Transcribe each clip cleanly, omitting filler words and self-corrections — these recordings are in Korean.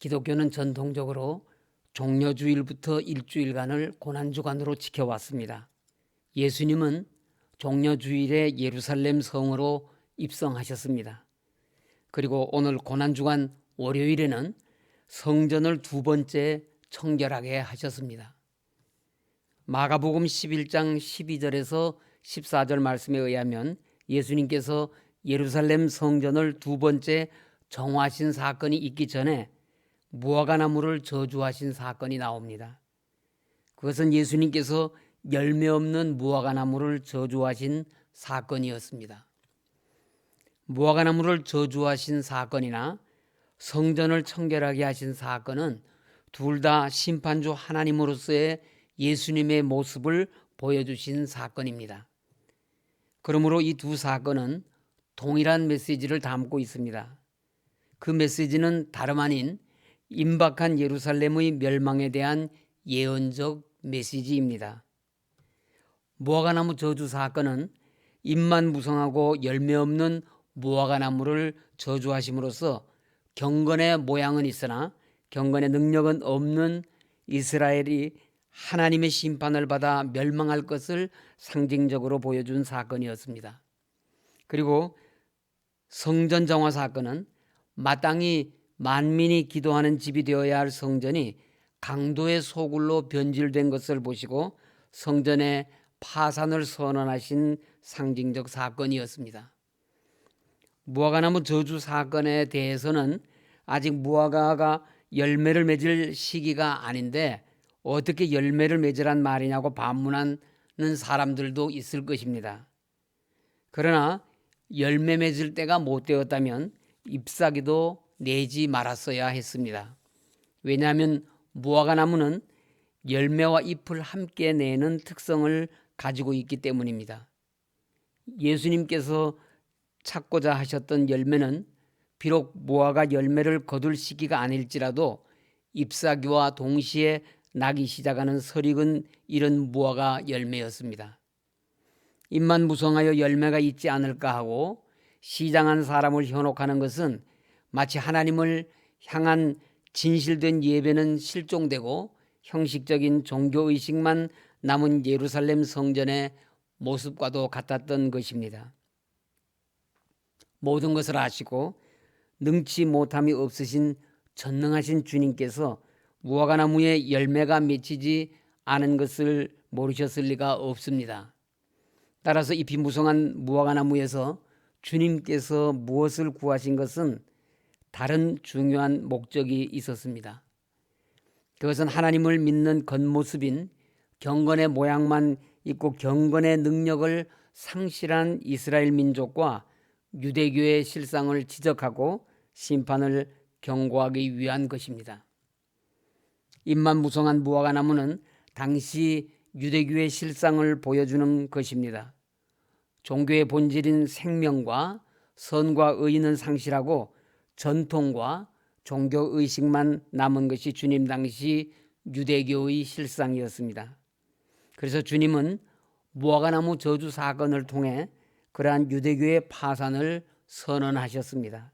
기독교는 전통적으로 종려주일부터 일주일간을 고난주간으로 지켜왔습니다. 예수님은 종려주일에 예루살렘 성으로 입성하셨습니다. 그리고 오늘 고난주간 월요일에는 성전을 두 번째 청결하게 하셨습니다. 마가복음 11장 12절에서 14절 말씀에 의하면 예수님께서 예루살렘 성전을 두 번째 정화하신 사건이 있기 전에 무화과나무를 저주하신 사건이 나옵니다. 그것은 예수님께서 열매 없는 무화과나무를 저주하신 사건이었습니다. 무화과나무를 저주하신 사건이나 성전을 청결하게 하신 사건은 둘 다 심판주 하나님으로서의 예수님의 모습을 보여주신 사건입니다. 그러므로 이 두 사건은 동일한 메시지를 담고 있습니다. 그 메시지는 다름 아닌 임박한 예루살렘의 멸망에 대한 예언적 메시지입니다. 무화과나무 저주 사건은 잎만 무성하고 열매 없는 무화과나무를 저주하심으로써 경건의 모양은 있으나 경건의 능력은 없는 이스라엘이 하나님의 심판을 받아 멸망할 것을 상징적으로 보여준 사건이었습니다. 그리고 성전 정화 사건은 마땅히 만민이 기도하는 집이 되어야 할 성전이 강도의 소굴로 변질된 것을 보시고 성전의 파산을 선언하신 상징적 사건이었습니다. 무화과나무 저주 사건에 대해서는 아직 무화과가 열매를 맺을 시기가 아닌데 어떻게 열매를 맺으란 말이냐고 반문하는 사람들도 있을 것입니다. 그러나 열매 맺을 때가 못 되었다면 잎사귀도 내지 말았어야 했습니다. 왜냐하면 무화과나무는 열매와 잎을 함께 내는 특성을 가지고 있기 때문입니다. 예수님께서 찾고자 하셨던 열매는 비록 무화과 열매를 거둘 시기가 아닐지라도 잎사귀와 동시에 나기 시작하는 설익은 이런 무화과 열매였습니다. 잎만 무성하여 열매가 있지 않을까 하고 시장한 사람을 현혹하는 것은 마치 하나님을 향한 진실된 예배는 실종되고 형식적인 종교의식만 남은 예루살렘 성전의 모습과도 같았던 것입니다. 모든 것을 아시고 능치 못함이 없으신 전능하신 주님께서 무화과나무에 열매가 맺히지 않은 것을 모르셨을 리가 없습니다. 따라서 잎이 무성한 무화과나무에서 주님께서 무엇을 구하신 것은 다른 중요한 목적이 있었습니다. 그것은 하나님을 믿는 겉모습인 경건의 모양만 있고 경건의 능력을 상실한 이스라엘 민족과 유대교의 실상을 지적하고 심판을 경고하기 위한 것입니다. 잎만 무성한 무화과나무는 당시 유대교의 실상을 보여주는 것입니다. 종교의 본질인 생명과 선과 의는 상실하고 전통과 종교의식만 남은 것이 주님 당시 유대교의 실상이었습니다. 그래서 주님은 무화과나무 저주 사건을 통해 그러한 유대교의 파산을 선언하셨습니다.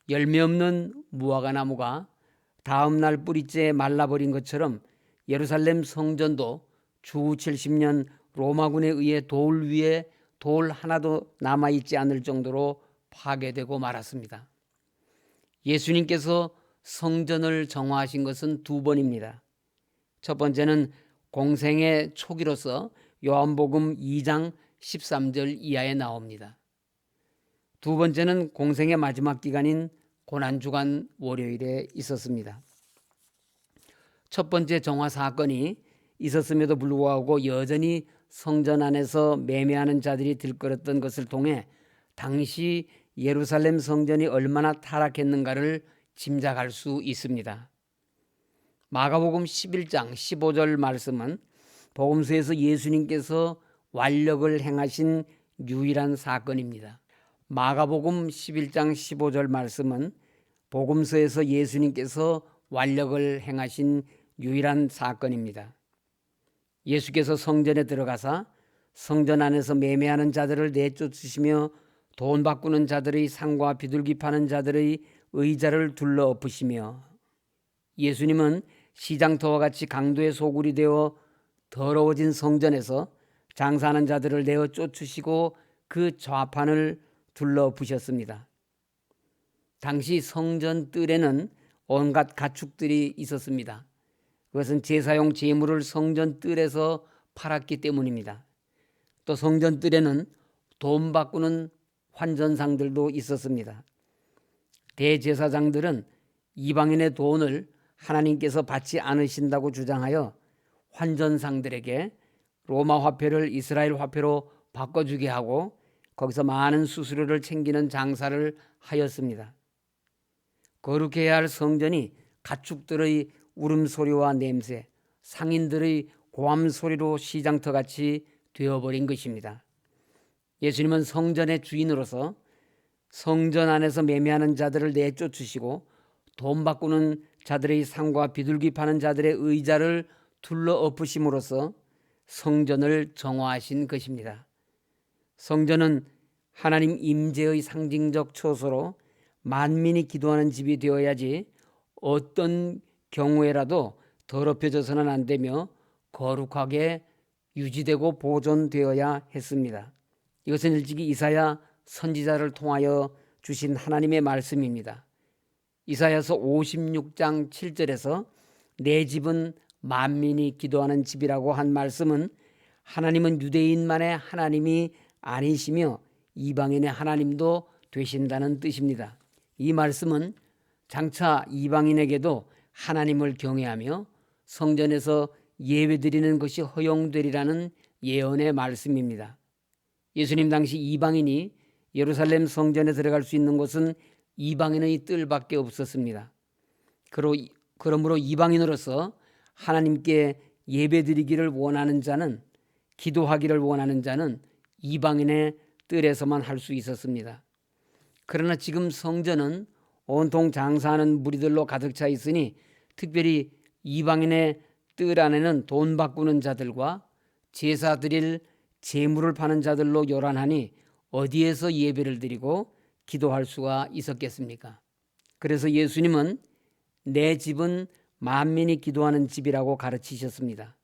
열매 없는 무화과나무가 다음 날 뿌리째 말라버린 것처럼 예루살렘 성전도 주 70년 로마군에 의해 돌 위에 돌 하나도 남아있지 않을 정도로 파괴되고 말았습니다. 예수님께서 성전을 정화하신 것은 두 번입니다. 첫 번째는 공생의 초기로서 요한복음 2장 13절 이하에 나옵니다. 두 번째는 공생의 마지막 기간인 고난주간 월요일에 있었습니다. 첫 번째 정화 사건이 있었음에도 불구하고 여전히 성전 안에서 매매하는 자들이 들끓었던 것을 통해 당시 예루살렘 성전이 얼마나 타락했는가를 짐작할 수 있습니다. 마가복음 11장 15절 말씀은 복음서에서 예수님께서 완력을 행하신 유일한 사건입니다. 마가복음 11장 15절 말씀은 복음서에서 예수님께서 완력을 행하신 유일한 사건입니다. 예수께서 성전에 들어가사 성전 안에서 매매하는 자들을 내쫓으시며 돈 바꾸는 자들의 상과 비둘기 파는 자들의 의자를 둘러 엎으시며, 예수님은 시장터와 같이 강도의 소굴이 되어 더러워진 성전에서 장사하는 자들을 내어 쫓으시고 그 좌판을 둘러 엎으셨습니다. 당시 성전 뜰에는 온갖 가축들이 있었습니다. 그것은 제사용 제물을 성전 뜰에서 팔았기 때문입니다. 또 성전 뜰에는 돈 바꾸는 환전상들도 있었습니다. 대제사장들은 이방인의 돈을 하나님께서 받지 않으신다고 주장하여 환전상들에게 로마 화폐를 이스라엘 화폐로 바꿔주게 하고 거기서 많은 수수료를 챙기는 장사를 하였습니다. 거룩해야 할 성전이 가축들의 울음소리와 냄새, 상인들의 고함소리로 시장터같이 되어버린 것입니다. 예수님은 성전의 주인으로서 성전 안에서 매매하는 자들을 내쫓으시고 돈 바꾸는 자들의 상과 비둘기 파는 자들의 의자를 둘러 엎으심으로써 성전을 정화하신 것입니다. 성전은 하나님 임재의 상징적 처소로 만민이 기도하는 집이 되어야지 어떤 경우에라도 더럽혀져서는 안 되며 거룩하게 유지되고 보존되어야 했습니다. 이것은 일찍이 이사야 선지자를 통하여 주신 하나님의 말씀입니다. 이사야서 56장 7절에서 내 집은 만민이 기도하는 집이라고 한 말씀은 하나님은 유대인만의 하나님이 아니시며 이방인의 하나님도 되신다는 뜻입니다. 이 말씀은 장차 이방인에게도 하나님을 경외하며 성전에서 예배드리는 것이 허용되리라는 예언의 말씀입니다. 예수님 당시 이방인이 예루살렘 성전에 들어갈 수 있는 곳은 이방인의 뜰밖에 없었습니다. 그러므로 이방인으로서 하나님께 예배드리기를 원하는 자는, 기도하기를 원하는 자는 이방인의 뜰에서만 할 수 있었습니다. 그러나 지금 성전은 온통 장사하는 무리들로 가득 차 있으니 특별히 이방인의 뜰 안에는 돈 바꾸는 자들과 제사 드릴 제물을 파는 자들로 요란하니 어디에서 예배를 드리고 기도할 수가 있었겠습니까? 그래서 예수님은 내 집은 만민이 기도하는 집이라고 가르치셨습니다.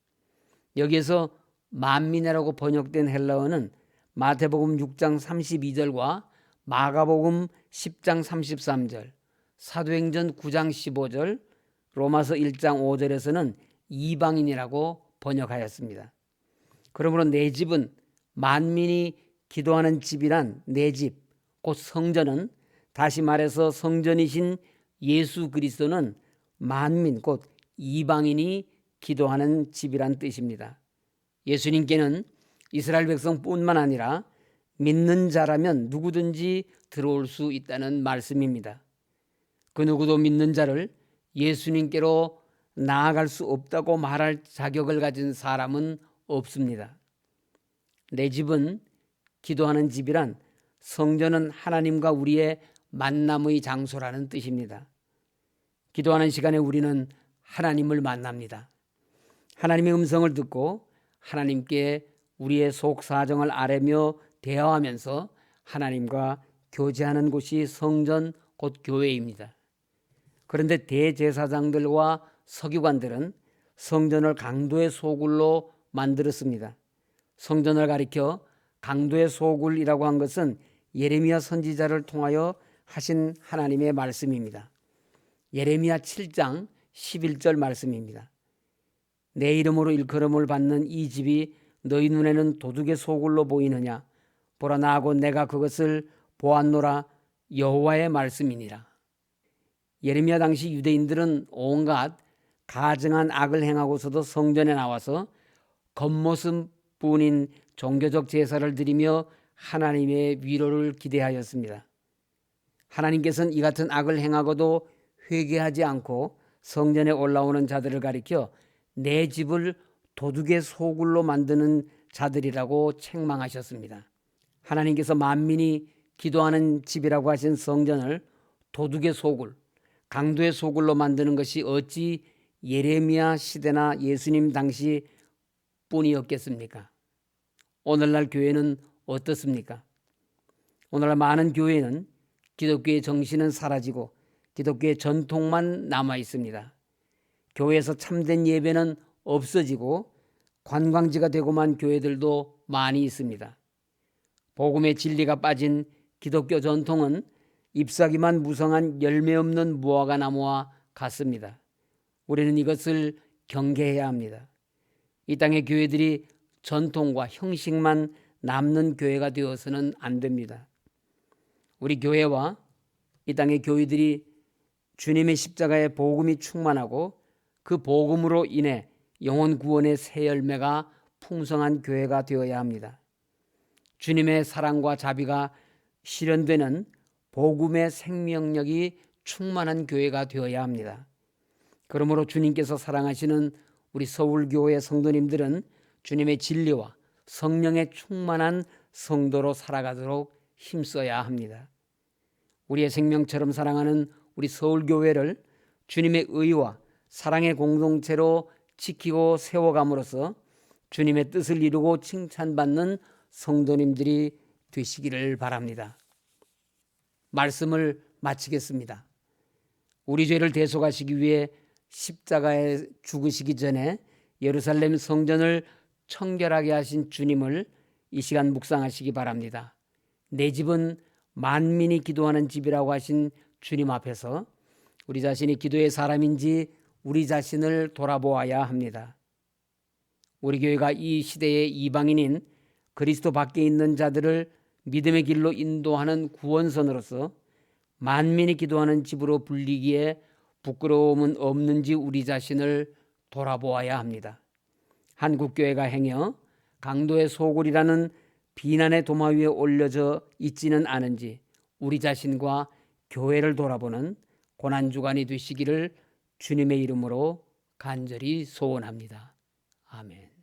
여기에서 만민이라고 번역된 헬라어는 마태복음 6장 32절과 마가복음 10장 33절, 사도행전 9장 15절, 로마서 1장 5절에서는 이방인이라고 번역하였습니다. 그러므로 내 집은 만민이 기도하는 집이란 내 집, 곧 성전은, 다시 말해서 성전이신 예수 그리스도는 만민, 곧 이방인이 기도하는 집이란 뜻입니다. 예수님께는 이스라엘 백성뿐만 아니라 믿는 자라면 누구든지 들어올 수 있다는 말씀입니다. 그 누구도 믿는 자를 예수님께로 나아갈 수 없다고 말할 자격을 가진 사람은 없습니다. 내 집은 기도하는 집이란 성전은 하나님과 우리의 만남의 장소라는 뜻입니다. 기도하는 시간에 우리는 하나님을 만납니다. 하나님의 음성을 듣고 하나님께 우리의 속 사정을 아뢰며 대화하면서 하나님과 교제하는 곳이 성전, 곧 교회입니다. 그런데 대제사장들과 서기관들은 성전을 강도의 소굴로 만들었습니다. 성전을 가리켜 강도의 소굴이라고 한 것은 예레미야 선지자를 통하여 하신 하나님의 말씀입니다. 예레미야 7장 11절 말씀입니다. 내 이름으로 일컬음을 받는 이 집이 너희 눈에는 도둑의 소굴로 보이느냐? 보라, 나하고 내가 그것을 보았노라. 여호와의 말씀이니라. 예레미야 당시 유대인들은 온갖 가증한 악을 행하고서도 성전에 나와서 겉모습뿐인 종교적 제사를 드리며 하나님의 위로를 기대하였습니다. 하나님께서는 이 같은 악을 행하고도 회개하지 않고 성전에 올라오는 자들을 가리켜 내 집을 도둑의 소굴로 만드는 자들이라고 책망하셨습니다. 하나님께서 만민이 기도하는 집이라고 하신 성전을 도둑의 소굴, 강도의 소굴로 만드는 것이 어찌 예레미야 시대나 예수님 당시 뿐이었겠습니까? 오늘날 교회는 어떻습니까? 오늘날 많은 교회는 기독교의 정신은 사라지고 기독교의 전통만 남아 있습니다. 교회에서 참된 예배는 없어지고 관광지가 되고만 교회들도 많이 있습니다. 복음의 진리가 빠진 기독교 전통은 잎사귀만 무성한 열매 없는 무화과 나무와 같습니다. 우리는 이것을 경계해야 합니다. 이 땅의 교회들이 전통과 형식만 남는 교회가 되어서는 안 됩니다. 우리 교회와 이 땅의 교회들이 주님의 십자가의 복음이 충만하고 그 복음으로 인해 영혼 구원의 새 열매가 풍성한 교회가 되어야 합니다. 주님의 사랑과 자비가 실현되는 복음의 생명력이 충만한 교회가 되어야 합니다. 그러므로 주님께서 사랑하시는 우리 서울교회 성도님들은 주님의 진리와 성령의 충만한 성도로 살아가도록 힘써야 합니다. 우리의 생명처럼 사랑하는 우리 서울교회를 주님의 의와 사랑의 공동체로 지키고 세워감으로써 주님의 뜻을 이루고 칭찬받는 성도님들이 되시기를 바랍니다. 말씀을 마치겠습니다. 우리 죄를 대속하시기 위해 십자가에 죽으시기 전에 예루살렘 성전을 청결하게 하신 주님을 이 시간 묵상하시기 바랍니다. 내 집은 만민이 기도하는 집이라고 하신 주님 앞에서 우리 자신이 기도의 사람인지 우리 자신을 돌아보아야 합니다. 우리 교회가 이 시대의 이방인인 그리스도 밖에 있는 자들을 믿음의 길로 인도하는 구원선으로서 만민이 기도하는 집으로 불리기에 부끄러움은 없는지 우리 자신을 돌아보아야 합니다. 한국교회가 행여 강도의 소굴이라는 비난의 도마 위에 올려져 있지는 않은지 우리 자신과 교회를 돌아보는 고난주간이 되시기를 주님의 이름으로 간절히 소원합니다. 아멘.